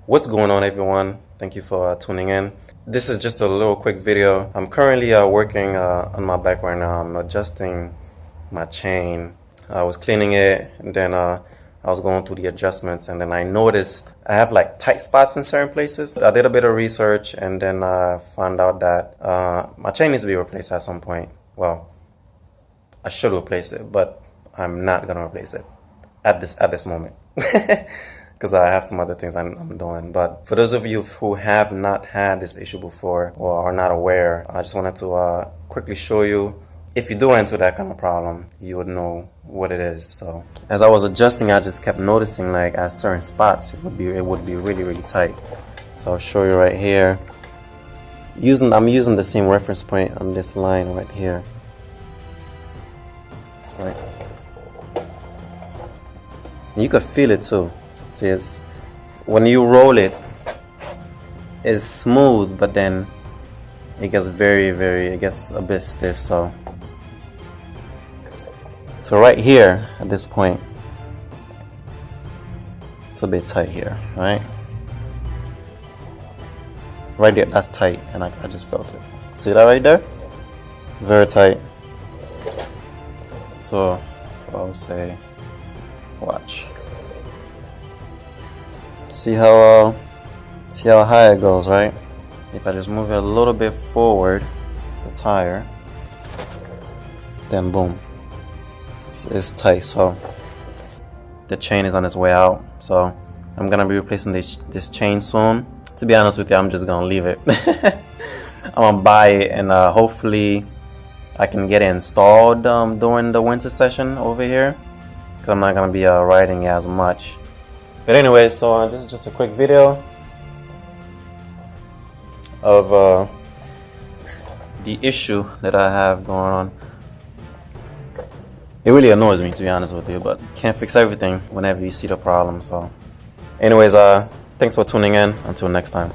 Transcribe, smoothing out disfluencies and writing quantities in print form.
What's going on, everyone? Thank you for tuning in. This is just a little quick video. I'm currently working on my bike right now. I'm adjusting my chain. I was cleaning it, and then I was going through the adjustments, and then I noticed I have like tight spots in certain places. I did a bit of research, and then I found out that my chain needs to be replaced at some point. Well, I should replace it, but I'm not gonna replace it at this moment. Because I have some other things I'm doing. But for those of you who have not had this issue before or are not aware, I just wanted to quickly show you. If you do run into that kind of problem, you would know what it is. So as I was adjusting, I just kept noticing like at certain spots it would be really tight. So I'll show you right here. I'm using the same reference point on this line right here. Right. And you could feel it too. See, it's when you roll it, it's smooth, but then it gets it gets a bit stiff. So right here at this point, it's a bit tight here, right? Right there, that's tight, and I just felt it. See that right there? Very tight. So if I would say, watch. See how high it goes, right? If I just move it a little bit forward, the tire, then boom, it's tight. So the chain is on its way out. So I'm gonna be replacing this chain soon. To be honest with you, I'm just gonna leave it. I'm gonna buy it, and hopefully I can get it installed during the winter session over here, because I'm not gonna be riding as much. But anyway, so this is just a quick video of the issue that I have going on. It really annoys me, to be honest with you, but can't fix everything whenever you see the problem. So anyways, thanks for tuning in. Until next time.